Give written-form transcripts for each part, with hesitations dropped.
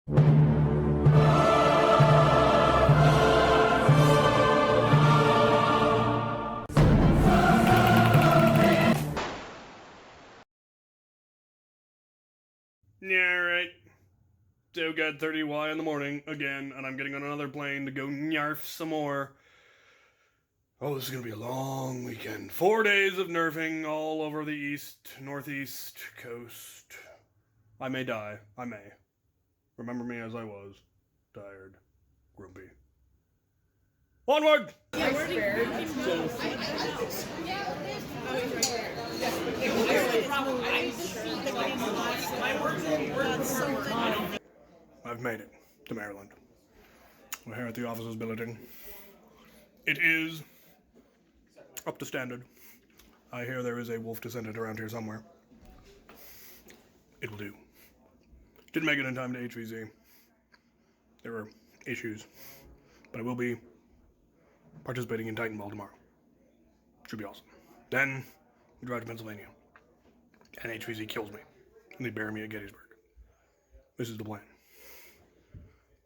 Yeah, right. Still got 30Y in the morning again, and I'm getting on another plane to go nerf some more. Oh, this is going to be a long weekend. 4 days of nerfing all over the east, northeast coast. I may die. I may. Remember me as I was. Tired. Grumpy. Onward! Yeah, where do you I've made it to Maryland. We're here at the officers' billeting. It is up to standard. I hear there is a wolf descendant around here somewhere. It'll do. Didn't make it in time to HVZ. There were issues. But I will be participating in Titan Ball tomorrow. Should be awesome. Then we drive to Pennsylvania. And HVZ kills me. And they bury me at Gettysburg. This is the plan.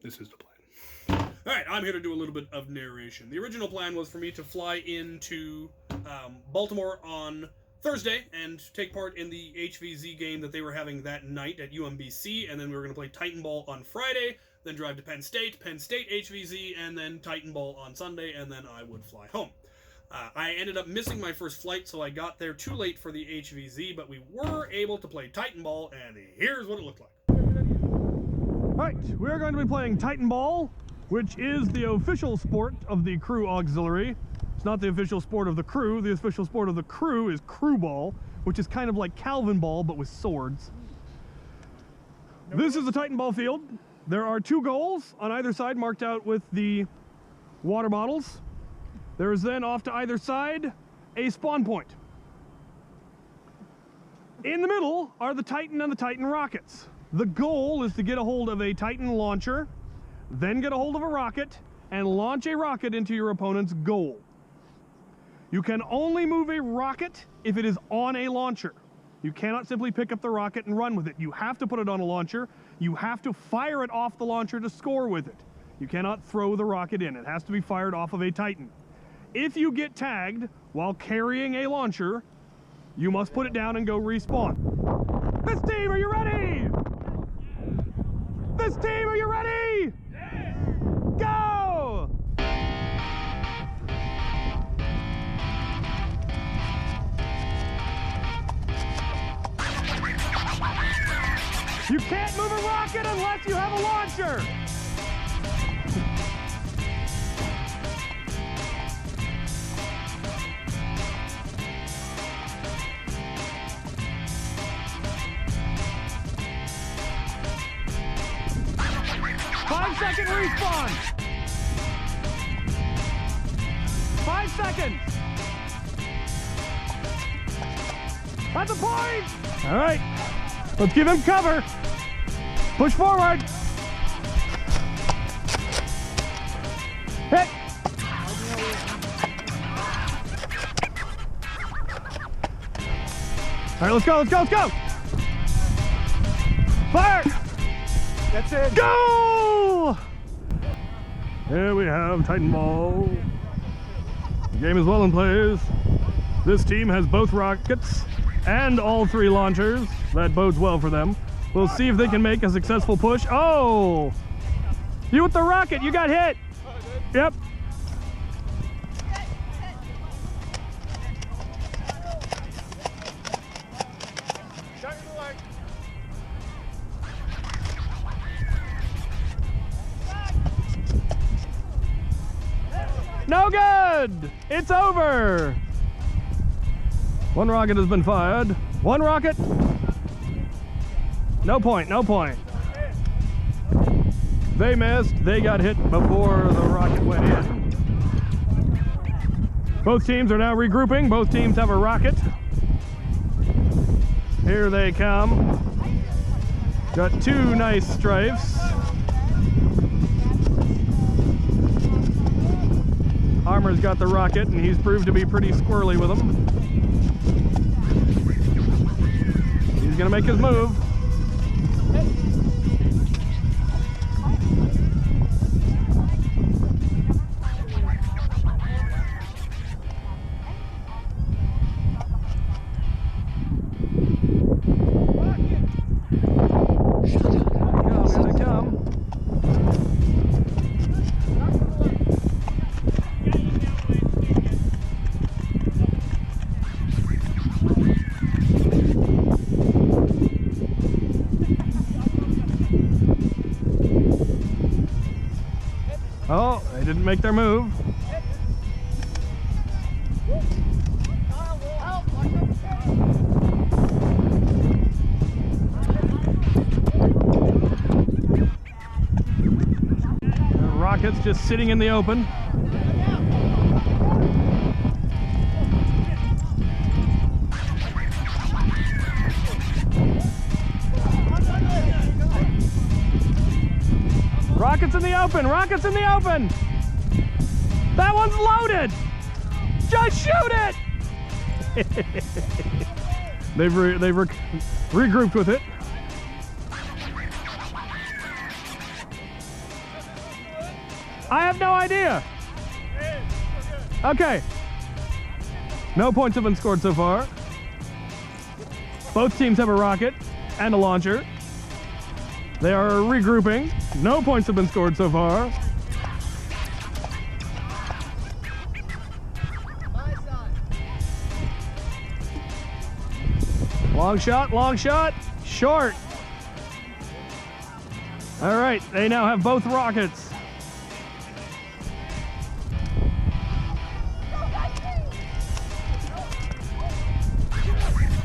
This is the plan. Alright, I'm here to do a little bit of narration. The original plan was for me to fly into Baltimore on Thursday and take part in the HVZ game that they were having that night at UMBC, and then we were going to play Titan Ball on Friday, then drive to Penn State HVZ, and then Titan Ball on Sunday, and then I would fly home. I ended up missing my first flight, so I got there too late for the HVZ, but we were able to play Titan Ball, and here's what it looked like. Alright, we're going to be playing Titan Ball, which is the official sport of the crew auxiliary. It's not the official sport of the crew. The official sport of the crew is crew ball, which is kind of like Calvin ball, but with swords. This is the Titan Ball field. There are 2 goals on either side marked out with the water bottles. There is then off to either side a spawn point. In the middle are the Titan and the Titan rockets. The goal is to get a hold of a Titan launcher, then get a hold of a rocket, and launch a rocket into your opponent's goal. You can only move a rocket if it is on a launcher. You cannot simply pick up the rocket and run with it. You have to put it on a launcher. You have to fire it off the launcher to score with it. You cannot throw the rocket in. It has to be fired off of a Titan. If you get tagged while carrying a launcher, you must put it down and go respawn. This team, are you ready? This team, are you ready? Yeah. Go! You can't move a rocket unless you have a launcher! Second respawn. 5 seconds. That's a point. All right, let's give him cover. Push forward. Hit. All right, let's go, let's go, let's go. Fire. That's it. Go! Here we have Titan Ball. The game is well in place. This team has both rockets and all 3 launchers. That bodes well for them. We'll see if they can make a successful push. Oh! You with the rocket, you got hit. Yep. No good! It's over! 1 rocket has been fired. 1 rocket. No point, no point. They missed. They got hit before the rocket went in. Both teams are now regrouping. Both teams have a rocket. Here they come. Got 2 nice strafes. Armor's got the rocket, and he's proved to be pretty squirrely with them. He's gonna make his move. Oh, they didn't make their move. Rockets just sitting in the open. Rockets in the open! Rockets in the open! That one's loaded! Just shoot it! They've regrouped with it. I have no idea. Okay. No points have been scored so far. Both teams have a rocket and a launcher. They are regrouping. No points have been scored so far. Long shot, short. All right, they now have both rockets.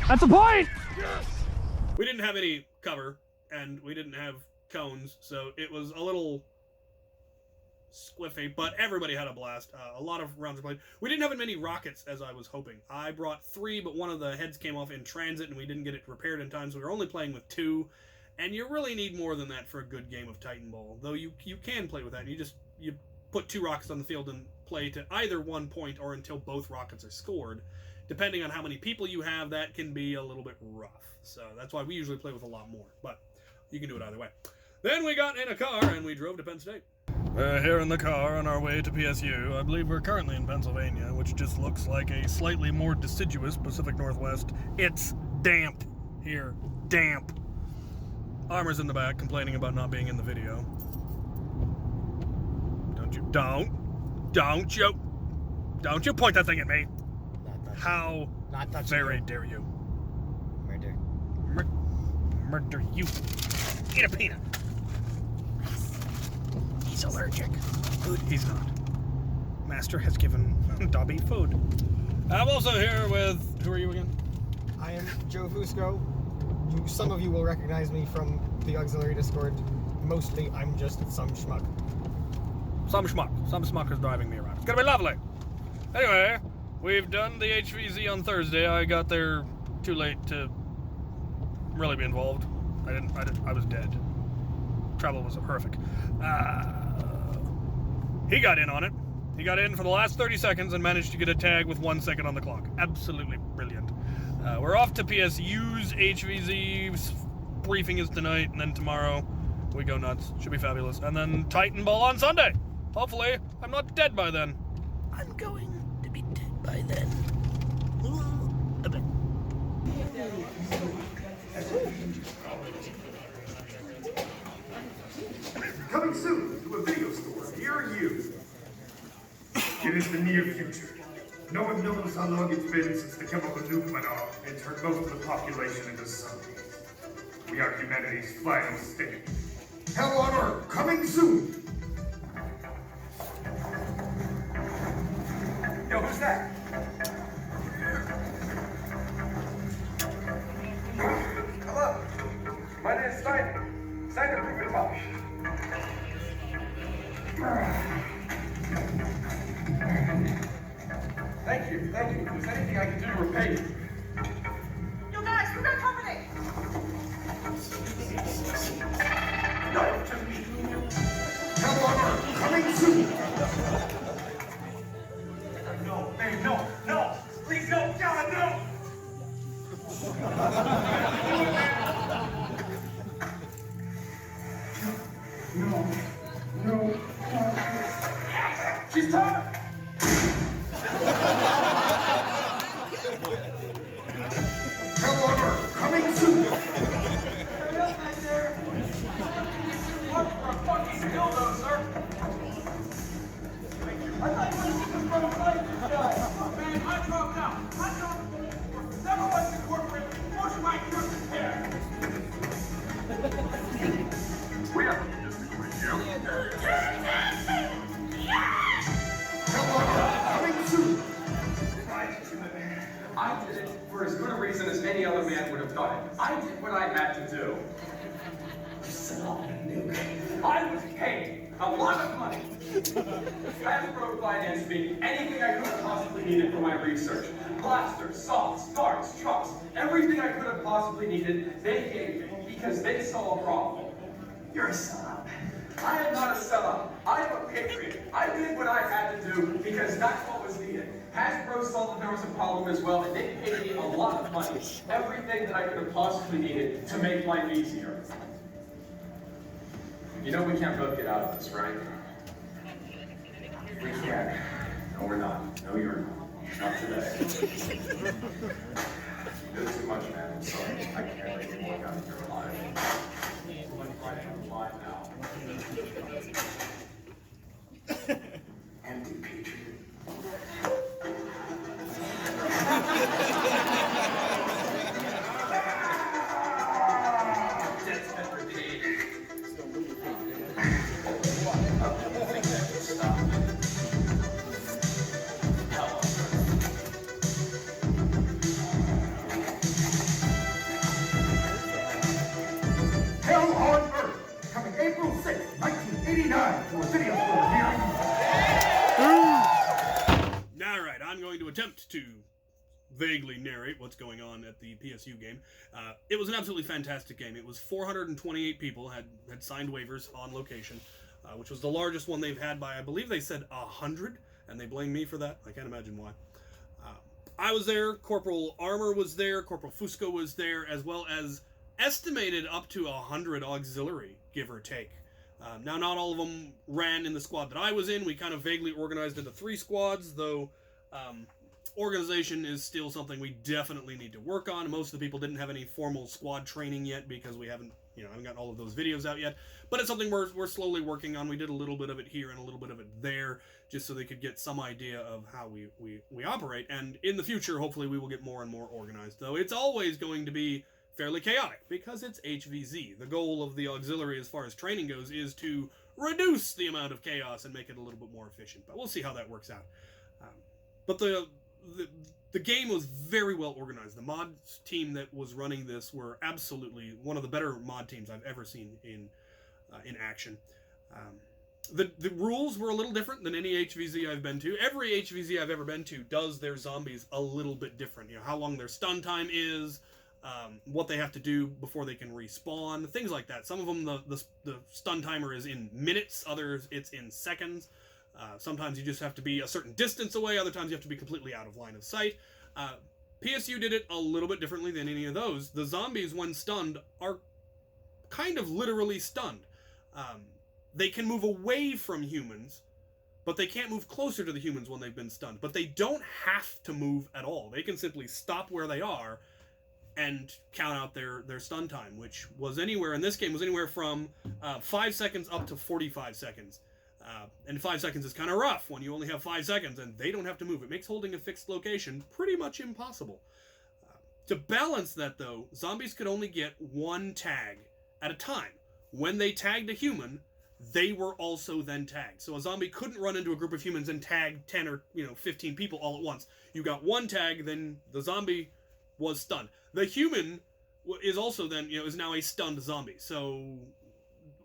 That's a point! Yes! We didn't have any cover, and we didn't have cones, so it was a little squiffy, but everybody had a blast. A lot of rounds were played. We didn't have as many rockets as I was hoping. I brought 3, but one of the heads came off in transit, and we didn't get it repaired in time, so we were only playing with 2. And you really need more than that for a good game of Titan Ball. Though you can play with that. You put 2 rockets on the field and play to either 1 point or until both rockets are scored. Depending on how many people you have, that can be a little bit rough. So that's why we usually play with a lot more. But you can do it either way. Then we got in a car and we drove to Penn State. We're here in the car on our way to PSU. I believe we're currently in Pennsylvania, which just looks like a slightly more deciduous Pacific Northwest. It's damp here. Damp. Armor's in the back complaining about not being in the video. Don't you point that thing at me. How very dare you? Murder. Murder you. Eat a peanut. He's allergic. Good, he's not. Master has given Dobby food. I'm also here with, who are you again? I am Joe Fusco. Some of you will recognize me from the auxiliary Discord. Mostly, I'm just some schmuck. Some schmuck is driving me around. It's gonna be lovely. Anyway, we've done the HVZ on Thursday. I got there too late to really be involved. I was dead. Travel was horrific. He got in on it. He got in for the last 30 seconds and managed to get a tag with 1 second on the clock. Absolutely brilliant. We're off to PSU's HVZ. Briefing is tonight, and then tomorrow we go nuts. Should be fabulous. And then Titan Ball on Sunday. Hopefully, I'm not dead by then. I'm going to be dead by then. A bit. Coming soon to a video store near you. It is the near future. No one knows how long it's been since the chemical nuke went off and turned most of the population into zombies. We are humanity's final stage. Hell on Earth, coming soon! Yo, who's that? Hello, my name is Steiner. Steiner Rubenbosch. Thank you. If there's anything I can do to repay you. You guys, we got company! No, just me. Hell on Earth, coming soon! No, babe, no! Please, no! God, no! No. She's tired! Hell on Earth, coming soon! Hurry up back there! Look for a fucking dildo, sir! I thought you wanted to keep us from fighting this guy! Man, I dropped out! Never was the corporate push my curtain hair! We have a logistical issue. done it. I did what I had to do. Set off a nuke. I was paid a lot of money. Hasbro financed me anything I could have possibly needed for my research. Blasters, salts, darts, trucks, everything I could have possibly needed, they gave me because they saw a problem. You're a sellout. I am not a sellout. I am a patriot. I did what I had to do because that's what was needed. Hasbro saw that there was a problem as well, and they paid me a lot of money. Everything that I could have possibly needed to make life easier. You know we can't both get out of this, right? We can't. No, we're not. No, you're not. Not today. You know too much, man. I'm sorry. I can't let you walk out of here alive. Right out alive now. Empty patriot. Debt's been repaid. I think that can stop. Hell on Earth, coming April 6, 1989, to a video store near you. Alright, I'm going to attempt to vaguely narrate what's going on at the PSU game. It was an absolutely fantastic game. It was 428 people had signed waivers on location, which was the largest one they've had by, I believe they said 100, and they blame me for that. I can't imagine why. I was there, Corporal Armor was there, Corporal Fusco was there, as well as estimated up to 100 auxiliary, give or take. Now, not all of them ran in the squad that I was in. We kind of vaguely organized into 3 squads, though organization is still something we definitely need to work on. Most of the people didn't have any formal squad training yet because we haven't gotten all of those videos out yet. But it's something we're slowly working on. We did a little bit of it here and a little bit of it there, just so they could get some idea of how we operate. And in the future, hopefully, we will get more and more organized. Though it's always going to be fairly chaotic because it's HVZ. The goal of the auxiliary as far as training goes is to reduce the amount of chaos and make it a little bit more efficient. But we'll see how that works out. But the game was very well organized. The mod team that was running this were absolutely one of the better mod teams I've ever seen in action. The rules were a little different than any HVZ I've been to. Every HVZ I've ever been to does their zombies a little bit different. How long their stun time is, what they have to do before they can respawn, things like that. Some of them, the stun timer is in minutes, others it's in seconds. Sometimes you just have to be a certain distance away, other times you have to be completely out of line of sight. PSU did it a little bit differently than any of those. The zombies, when stunned, are kind of literally stunned. They can move away from humans, but they can't move closer to the humans when they've been stunned. But they don't have to move at all. They can simply stop where they are and count out their stun time, which was anywhere, in this game, was anywhere from 5 seconds up to 45 seconds. And 5 seconds is kind of rough when you only have 5 seconds and they don't have to move. It makes holding a fixed location pretty much impossible. To balance that, though, zombies could only get 1 tag at a time. When they tagged a human, they were also then tagged. So a zombie couldn't run into a group of humans and tag 10 or 15 people all at once. You got 1 tag, then the zombie was stunned. The human is also then, is now a stunned zombie. So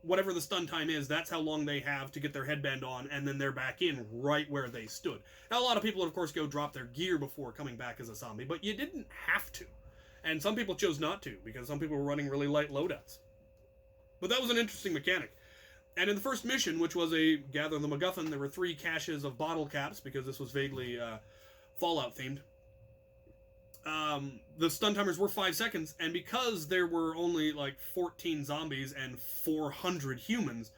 whatever the stun time is, that's how long they have to get their headband on, and then they're back in right where they stood. Now, a lot of people would, of course, go drop their gear before coming back as a zombie, but you didn't have to. And some people chose not to, because some people were running really light loadouts. But that was an interesting mechanic. And in the first mission, which was a Gather the MacGuffin, there were 3 caches of bottle caps, because this was vaguely Fallout-themed. The stun timers were 5 seconds, and because there were only like 14 zombies and 400 humans,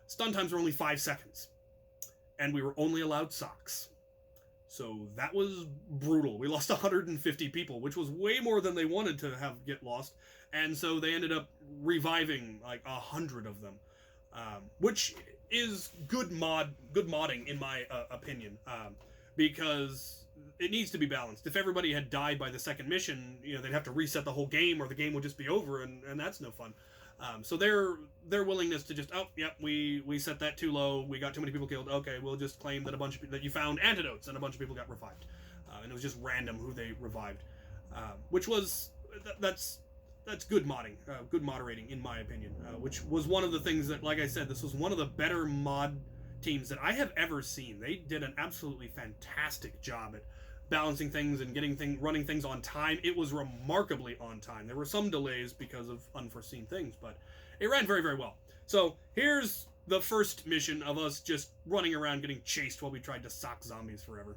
stun times were only 5 seconds. And we were only allowed socks. So that was brutal. We lost 150 people, which was way more than they wanted to get lost. And so they ended up reviving like 100 of them. Which is good modding in my opinion. Because it needs to be balanced. If everybody had died by the second mission, they'd have to reset the whole game, or the game would just be over, and that's no fun. So their willingness to just, we set that too low, we got too many people killed, okay, we'll just claim that that you found antidotes and a bunch of people got revived. And it was just random who they revived. Which was, that's that's good modding, good moderating, in my opinion, which was one of the things that, like I said, this was one of the better mod teams that I have ever seen. They did an absolutely fantastic job at balancing things and running things on time. It was remarkably on time. There were some delays because of unforeseen things, but it ran very, very well. So here's the first mission of us just running around getting chased while we tried to sock zombies forever.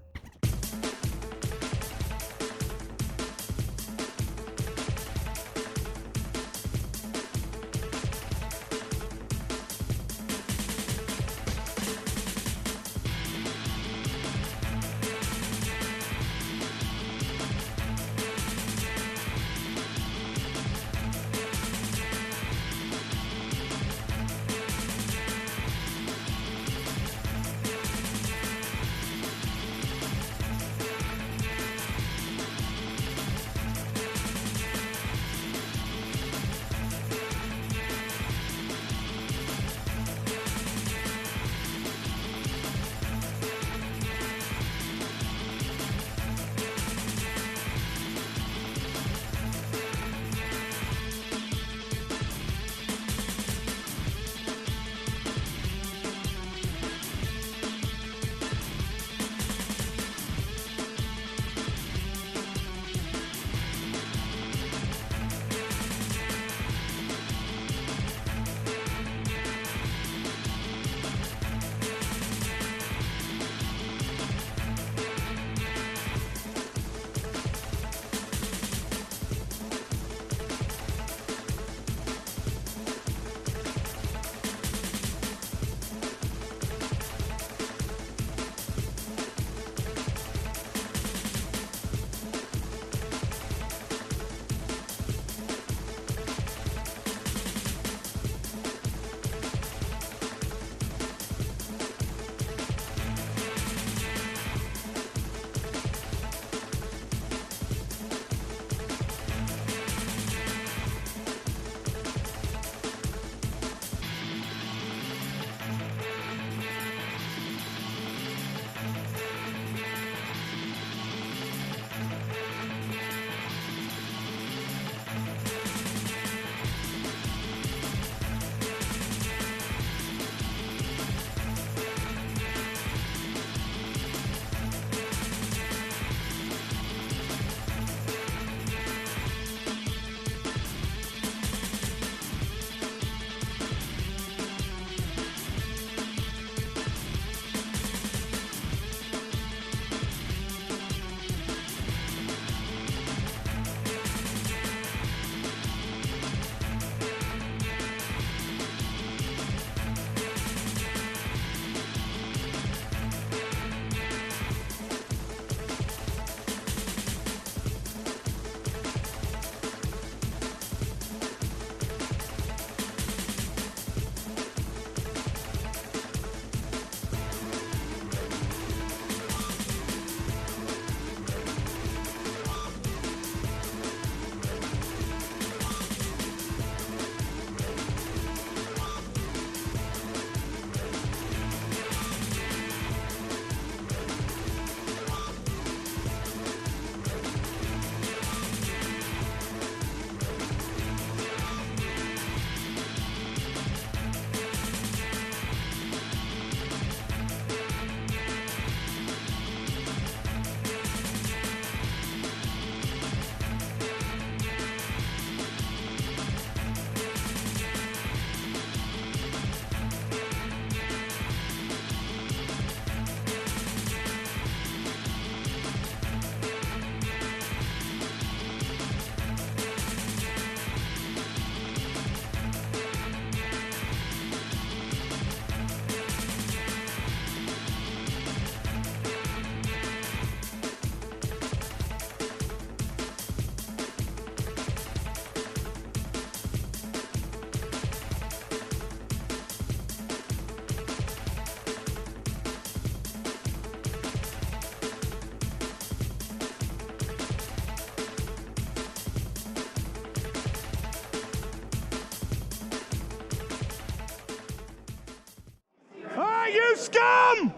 You scum!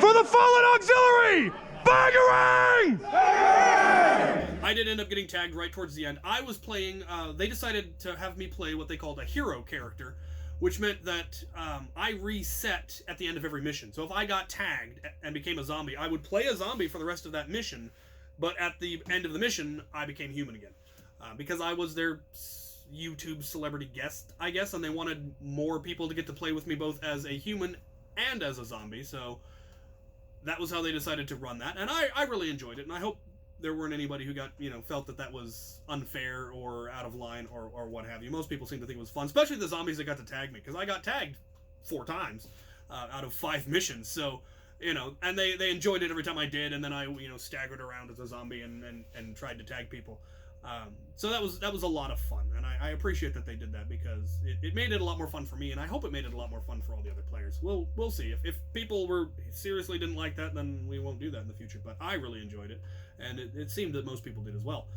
For the fallen auxiliary! Bangarang! I did end up getting tagged right towards the end. I was playing, they decided to have me play what they called a hero character, which meant that I reset at the end of every mission. So if I got tagged and became a zombie, I would play a zombie for the rest of that mission, but at the end of the mission, I became human again. Because I was their YouTube celebrity guest, I guess, and they wanted more people to get to play with me both as a human and as a zombie, so that was how they decided to run that, and I really enjoyed it, and I hope there weren't anybody who got, felt that was unfair or out of line or what have you. Most people seem to think it was fun, especially the zombies that got to tag me, because I got tagged 4 times out of 5 missions, so, and they enjoyed it every time I did, and then I, staggered around as a zombie and tried to tag people. So that was a lot of fun, and I appreciate that they did that, because it made it a lot more fun for me, and I hope it made it a lot more fun for all the other players. We'll see. If people seriously didn't like that, then we won't do that in the future, but I really enjoyed it, and it seemed that most people did as well.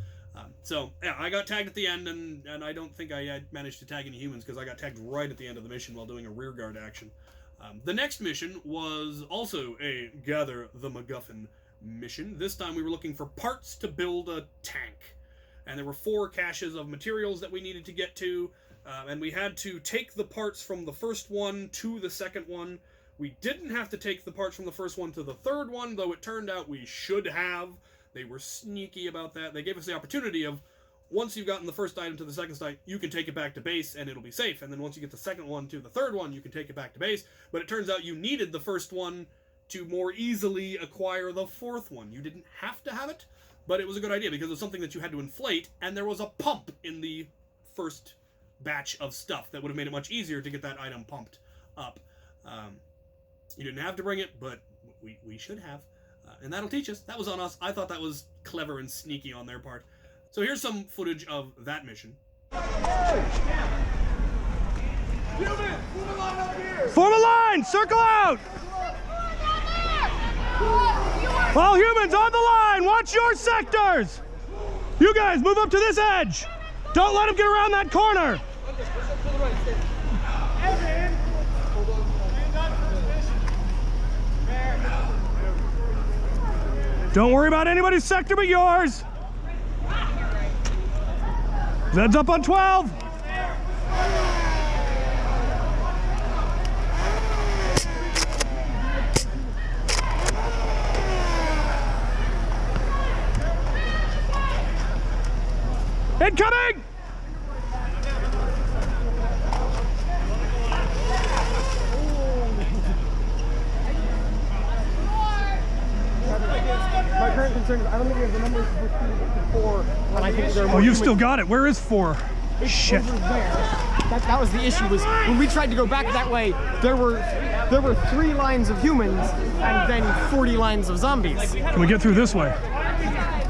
So, yeah, I got tagged at the end, and I don't think I managed to tag any humans, because I got tagged right at the end of the mission while doing a rearguard action. The next mission was also a Gather the MacGuffin mission. This time we were looking for parts to build a tank. And there were 4 caches of materials that we needed to get to, and we had to take the parts from the first one to the second one. We didn't have to take the parts from the first one to the third one, though it turned out we should have. They were sneaky about that. They gave us the opportunity of, once you've gotten the first item to the second site, you can take it back to base and it'll be safe. And then once you get the second one to the third one, you can take it back to base. But it turns out you needed the first one to more easily acquire the fourth one. You didn't have to have it, but it was a good idea because it was something that you had to inflate, and there was a pump in the first batch of stuff that would have made it much easier to get that item pumped up. You didn't have to bring it, but we should have. And that'll teach us. That was on us. I thought that was clever and sneaky on their part. So here's some footage of that mission. Form a line! Circle out! All humans on the line! Watch your sectors! You guys, move up to this edge! Don't let them get around that corner! Don't worry about anybody's sector but yours! Zed's up on 12! Incoming! My current concern is I don't think we have the numbers for 4, and I think they're Oh, you've still got it. Where is 4? Shit. over there. That was the issue, was when we tried to go back that way, there were 3 lines of humans and then 40 lines of zombies. Can we get through this way?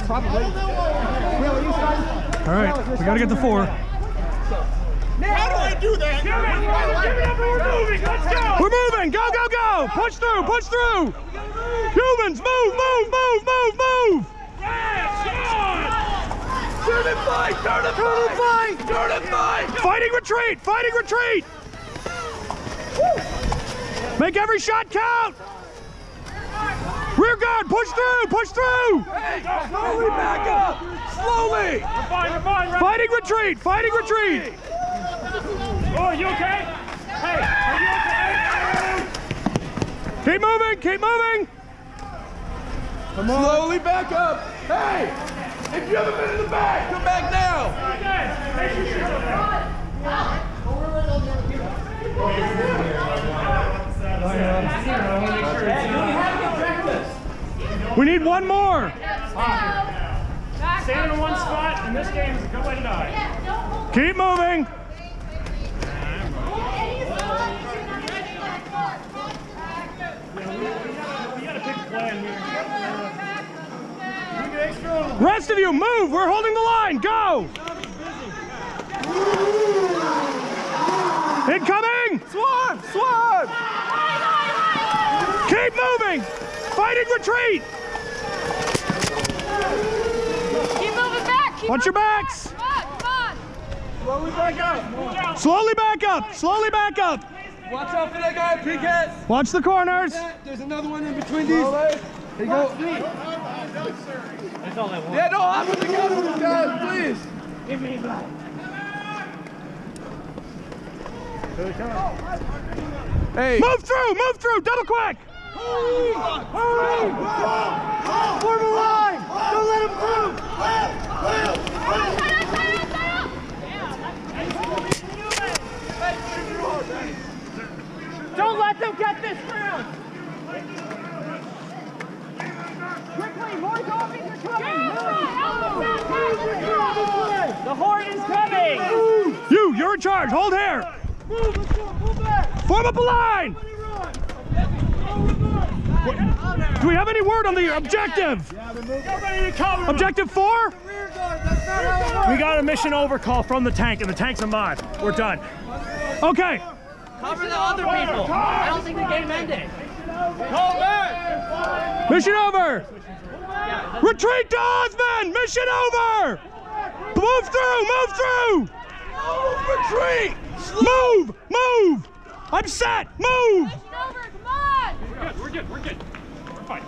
Probably. All right, we gotta get to 4. How do I do that? Give it up, we're moving, let's go! We're moving, go, go, go! Push through, push through! Humans, move, move, move, move, move! Turn and fight! Turn and fight! Turn and fight! Fighting retreat, fighting retreat! Make every shot count! Rear guard, push through, push through! Hey, slowly back up! Slowly! We're fine, fighting retreat, fighting retreat! Oh, you okay? Hey, are you okay? Keep moving, keep moving! Come on. Slowly back up! Hey! If you haven't been in the back, come back now! We need one more! Stand in one spot, and this game is a good way to die. Keep moving! We gotta pick a plan here. Rest of you, move! We're holding the line, go! Incoming! Swarm! Swarm! Keep moving! Fighting retreat! Keep moving back! Watch your backs! Come on! Slowly back up! Slowly back up! Slowly back up! Watch out for that guy, Piquet! Watch the corners! There's another one in between these. Here you go. That's all I want. Yeah, no, I'm with the government, guys, please. Give me that. Hey. Move through, double quick. Hurry! Form a line! Don't let him through! Don't let them get this round! Quickly, more zombies are coming! The horde is coming! You're in charge. Hold here. Move, let's go, pull back! Form up a line. Do we have any word on the objective? Objective 4? We got a mission overcall from the tank, and the tank's a mod. We're done. Okay. Cover the other people. I don't think the game ended. Mission over. Retreat to Osmond. Mission over. Move through. Retreat! Move. I'm set. Move. Mission over, come on! We're good. We're fine.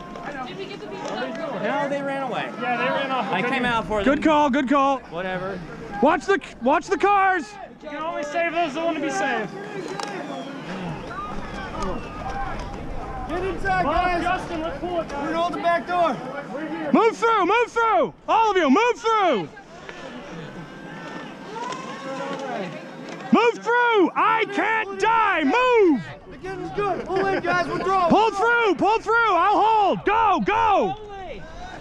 Did we get the people that room? No, they ran away. Yeah, they ran off. I came out for them. Good call. Whatever. Watch the cars. You can only save those that want to be saved. Get inside, guys! Justin, let's pull it down. We're on the back door! Move through. All of you, move through. Move through. I can't die. Move. The getting's good! Pull in, guys, we're drawing! Pull through. I'll hold. Go. Go,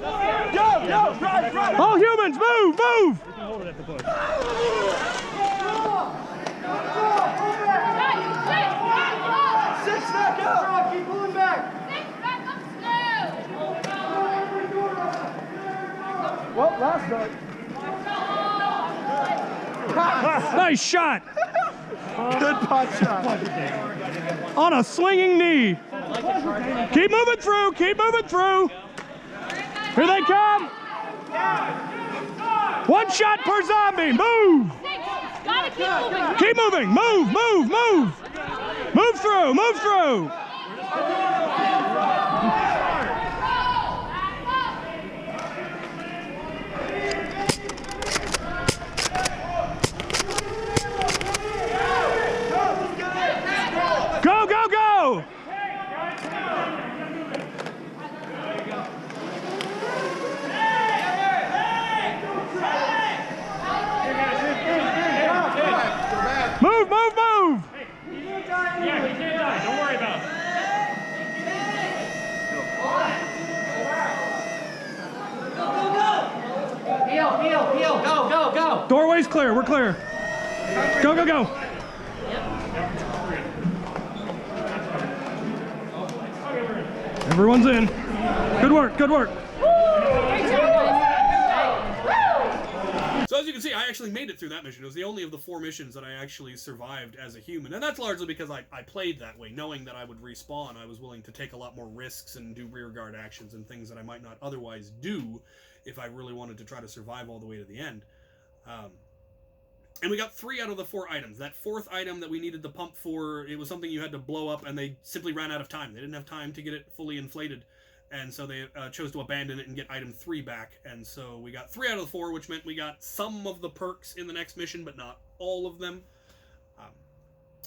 right! All humans, move. Hold it at the bush. Six back up! Keep pulling back! Well, last night. Nice shot. Good pot shot. On a swinging knee. Keep moving through. Here they come. One shot per zombie. Move. Gotta Keep keep moving. moving. Move. Move through. Go. Move. Yeah, he can't die. Don't worry about it. Heal. Go. Doorway's clear. We're clear. Go. Everyone's in. Good work. So as you can see, I actually made it through that mission. It was the only of the 4 missions that I actually survived as a human. And that's largely because I played that way. Knowing that I would respawn, I was willing to take a lot more risks and do rearguard actions and things that I might not otherwise do if I really wanted to try to survive all the way to the end. And we got 3 out of the 4 items. That 4th item that we needed the pump for, it was something you had to blow up, and they simply ran out of time. They didn't have time to get it fully inflated. And so they chose to abandon it and get item 3 back. And so we got 3 out of the 4, which meant we got some of the perks in the next mission, but not all of them.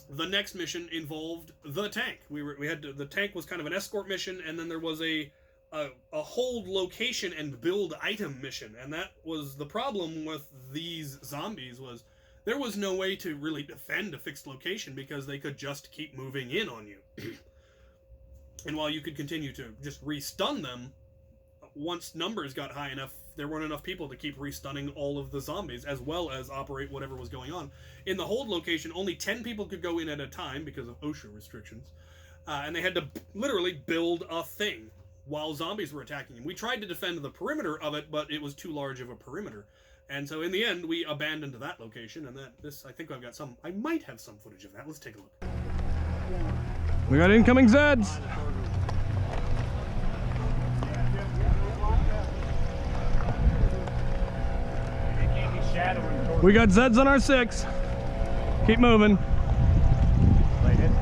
The next mission involved the tank. The tank was kind of an escort mission, and then there was a hold location and build item mission. And that was the problem with these zombies, was there was no way to really defend a fixed location because they could just keep moving in on you. And while you could continue to just re-stun them, once numbers got high enough, there weren't enough people to keep re-stunning all of the zombies, as well as operate whatever was going on. In the hold location, only 10 people could go in at a time because of OSHA restrictions. And they had to literally build a thing while zombies were attacking them. We tried to defend the perimeter of it, but it was too large of a perimeter. And so in the end, we abandoned that location, and I think I might have some footage of that. Let's take a look. We got incoming Zeds. We got Zeds on our 6. Keep moving.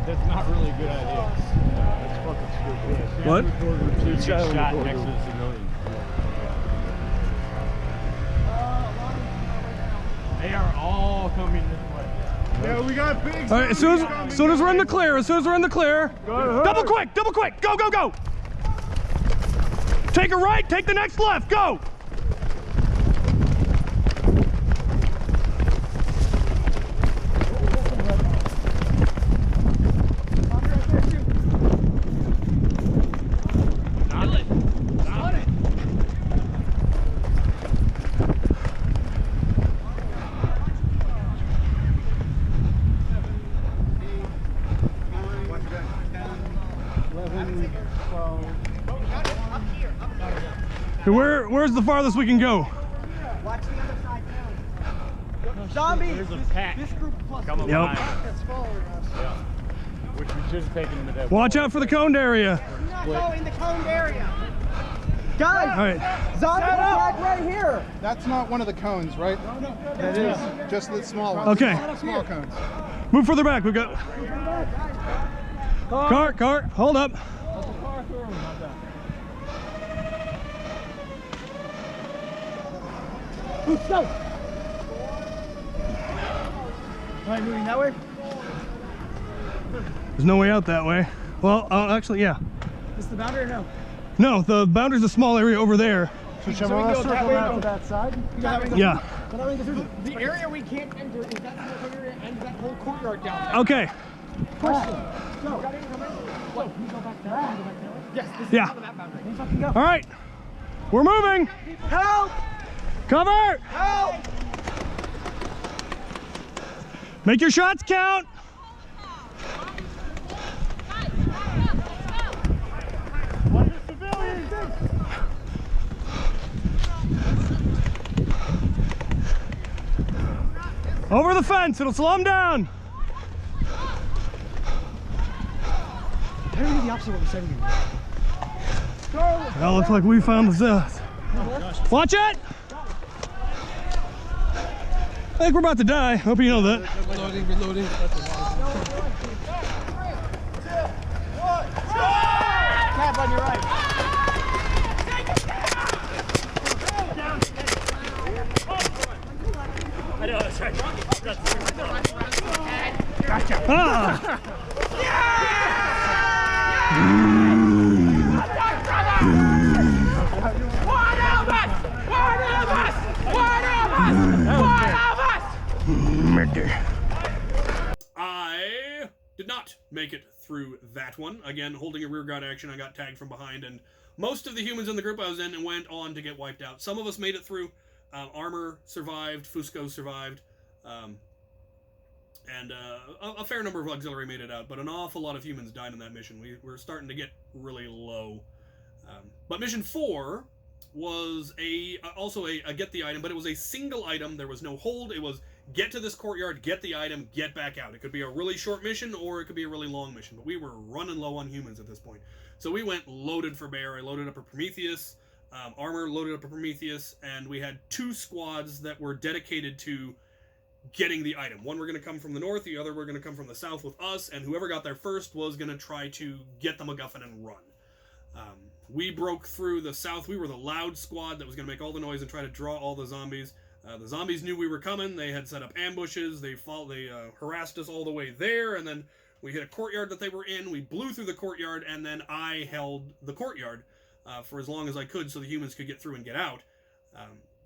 That's not really a good idea. That's fucking stupid. What? Shot next to the civilian. They are all coming this way. Yeah, we got big. All right, as soon as we're in the clear, double quick, go, go, go. Take a right, take the next left, go. Where's the farthest we can go? Watch the other side now. Zombies! There's a pack. This group plus Coming Yep. behind. that's following us. Yeah. Which we should have taken into that. Watch out for the coned area. Do not go in the coned area. Guys! All right. Zombie attack right here! That's not one of the cones, right? No. That is just the small one. Okay. Small cones. Move further back. We've got cart. Hold up. Let's go! Alright, moving that way? There's no way out that way. Well, actually, yeah. Is the boundary or no? No, the boundary's a small area over there. So we can go that way to that side? Yeah. The area we can't enter is that small area and that whole courtyard down there. Okay. Question. Go. What? Can you go back there? Can you go back there? Yes, this is Yeah. top of that boundary. Let's fucking go. All right. We're moving. Help! Cover. Help! Make your shots count. Over the fence, it'll slow them down. How do we do the opposite of what we said we would? Well, looks like we found the Zeth. Watch it! I think we're about to die. Hope you know that. Reloading. Cap on your right. I know, that's right. Gotcha. Ah! I did not make it through that one. Again, holding a rear guard action, I got tagged from behind, and most of the humans in the group I was in went on to get wiped out. Some of us made it through. Armor survived, Fusco survived, and a fair number of auxiliary made it out, but an awful lot of humans died in that mission. We're starting to get really low. But mission 4 was also a get the item, but it was a single item. There was no hold. It was get to this courtyard, get the item, get back out. It could be a really short mission or it could be a really long mission, but we were running low on humans at this point. So we went loaded for bear. I loaded up a Prometheus, armor loaded up a Prometheus, and we had 2 squads that were dedicated to getting the item. One were going to come from the north, the other were going to come from the south with us, and whoever got there first was going to try to get the MacGuffin and run. We broke through the south. We were the loud squad that was going to make all the noise and try to draw all the zombies. The zombies knew we were coming. They had set up ambushes. They harassed us all the way there, and then we hit a courtyard that they were in. We blew through the courtyard, and then I held the courtyard for as long as I could so the humans could get through and get out.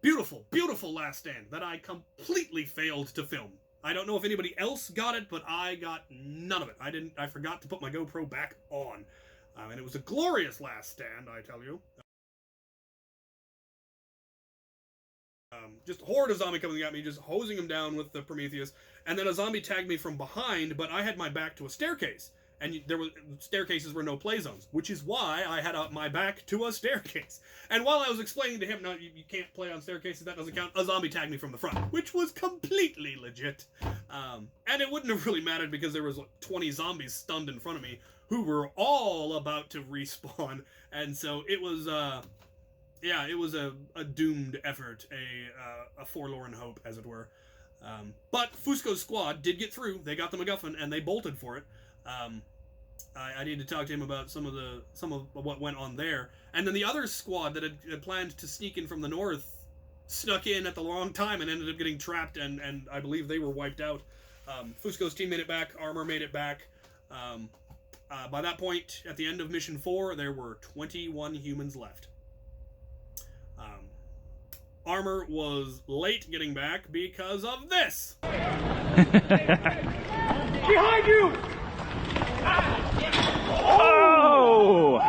Beautiful, beautiful last stand that I completely failed to film. I don't know if anybody else got it, but I got none of it. I forgot to put my GoPro back on. And it was a glorious last stand, I tell you. Just a horde of zombie coming at me, just hosing them down with the Prometheus. And then a zombie tagged me from behind, but I had my back to a staircase. And staircases were no play zones, which is why I had my back to a staircase. And while I was explaining to him, no, you can't play on staircases, that doesn't count, a zombie tagged me from the front, which was completely legit. And it wouldn't have really mattered because there was like 20 zombies stunned in front of me who were all about to respawn. And so it was, it was a doomed effort, a forlorn hope, as it were. But Fusco's squad did get through. They got the MacGuffin, and they bolted for it. I need to talk to him about some of what went on there. And then the other squad that had planned to sneak in from the north snuck in at the wrong time and ended up getting trapped, and I believe they were wiped out. Fusco's team made it back. Armor made it back. By that point, at the end of Mission 4, there were 21 humans left. Armor was late getting back because of this. Behind you! Oh!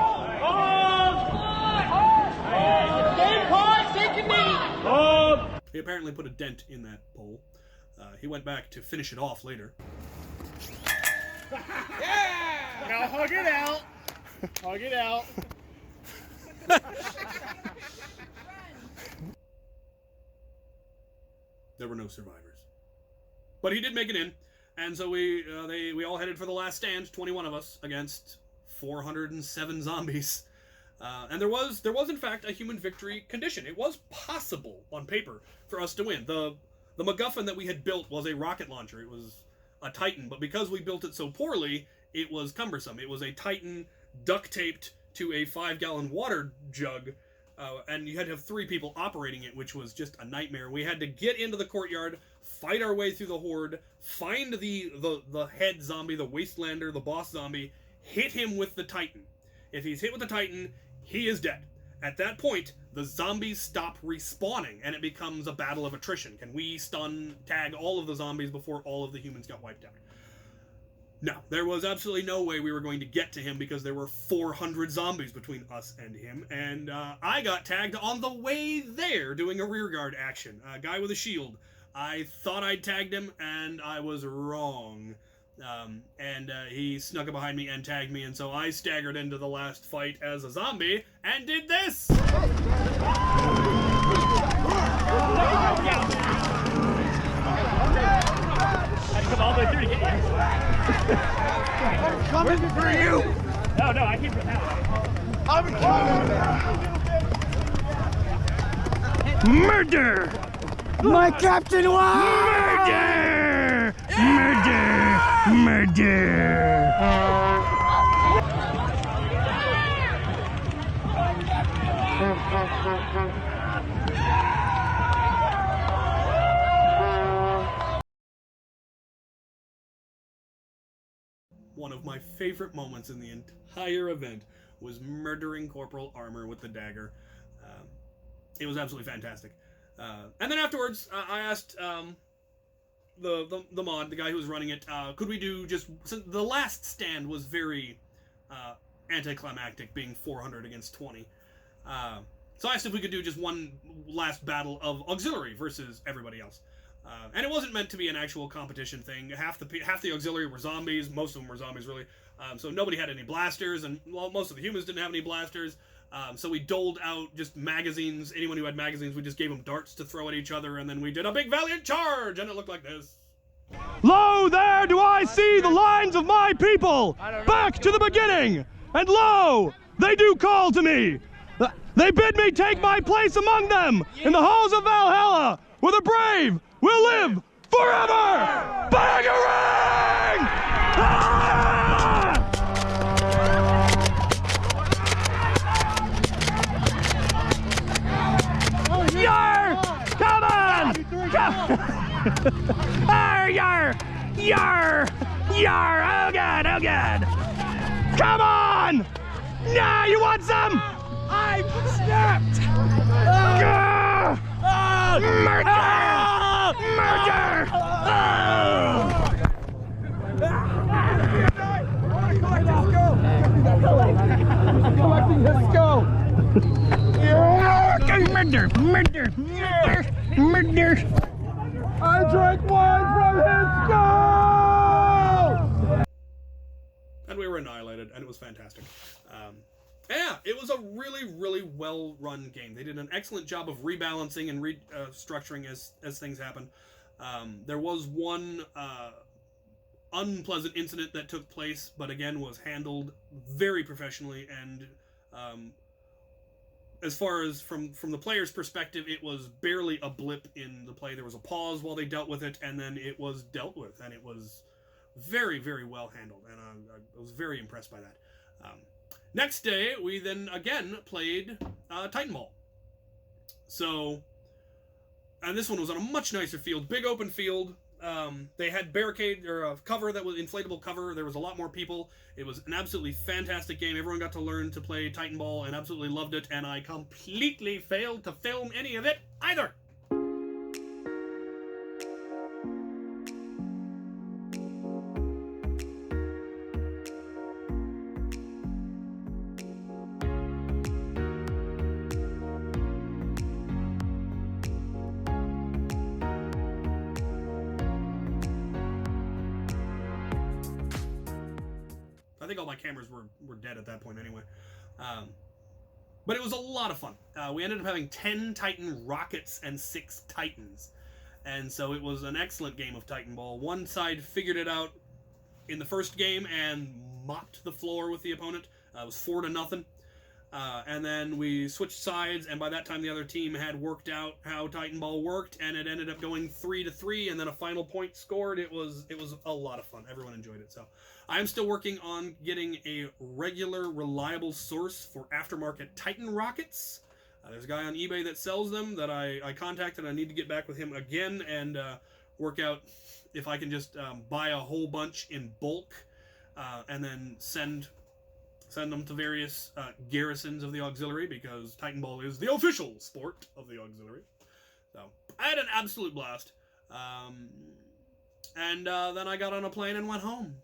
He apparently put a dent in that pole. He went back to finish it off later. Yeah! Now hug it out. Hug it out. There were no survivors, but he did make it in, and so we all headed for the last stand, 21 of us against 407 zombies, and there was in fact a human victory condition. It was possible on paper for us to win. The MacGuffin that we had built was a rocket launcher. It was a Titan, but because we built it so poorly, it was cumbersome. It was a Titan duct taped to a 5-gallon water jug. And you had to have 3 people operating it, which was just a nightmare. We had to get into the courtyard, fight our way through the horde, find the head zombie, the Wastelander, the boss zombie, hit him with the Titan. If he's hit with the Titan, he is dead. At that point, the zombies stop respawning, and it becomes a battle of attrition. Can we stun tag all of the zombies before all of the humans got wiped out? No, there was absolutely no way we were going to get to him because there were 400 zombies between us and him, and I got tagged on the way there doing a rearguard action. A guy with a shield. I thought I'd tagged him, and I was wrong. He snuck up behind me and tagged me, and so I staggered into the last fight as a zombie and did this! I come all the way through to get you. I'm coming for you! No, I keep it now. I'm coming! Murder! My captain won! Murder! Murder! Murder! One of my favorite moments in the entire event was murdering Corporal Armor with the dagger. It was absolutely fantastic. And then afterwards, I asked the mod, the guy who was running it, could we do just... Since the last stand was very anticlimactic, being 400 against 20. So I asked if we could do just one last battle of auxiliary versus everybody else. And it wasn't meant to be an actual competition thing. Half the auxiliary were zombies. Most of them were zombies, really. So nobody had any blasters, and well, most of the humans didn't have any blasters. So we doled out just magazines. Anyone who had magazines, we just gave them darts to throw at each other, and then we did a big valiant charge, and it looked like this. Lo, there do I see the lines of my people, back to the beginning, and lo, they do call to me. They bid me take my place among them in the halls of Valhalla, where the brave will live forever! Bangarang! Ah! Yar! Come on! Arr, yar! Yar! Yar! Oh god, oh god! Come on! Nah, you want some? I'm snapped! Murder! Murder! Let's go! Murder! Murder! Murder! Murder! I drank wine from his skull! And we were annihilated, and it was fantastic. Yeah, it was a really, really well-run game. They did an excellent job of rebalancing and restructuring as things happened. There was one unpleasant incident that took place, but again was handled very professionally, and as far as from the player's perspective, it was barely a blip in the play. There was a pause while they dealt with it, and then it was dealt with, and it was very, very well handled, and I was very impressed by that. Next day, we then again played Titan Ball. So And this one was on a much nicer field, big open field. They had barricade or a cover that was inflatable cover. There was a lot more people. It was an absolutely fantastic game. Everyone got to learn to play Titan Ball and absolutely loved it. And I completely failed to film any of it either. I think all my cameras were dead at that point anyway. But it was a lot of fun. We ended up having 10 Titan rockets and 6 Titans. And so it was an excellent game of Titan Ball. One side figured it out in the first game and mopped the floor with the opponent. It was 4-0. And then we switched sides, and by that time the other team had worked out how Titan Ball worked, and it ended up going 3-3, and then a final point scored. It was a lot of fun. Everyone enjoyed it. So I am still working on getting a regular, reliable source for aftermarket Titan rockets. There's a guy on eBay that sells them that I contacted. I need to get back with him again and work out if I can just buy a whole bunch in bulk and then send them to various garrisons of the auxiliary, because Titan Ball is the official sport of the auxiliary. So I had an absolute blast. And then I got on a plane and went home.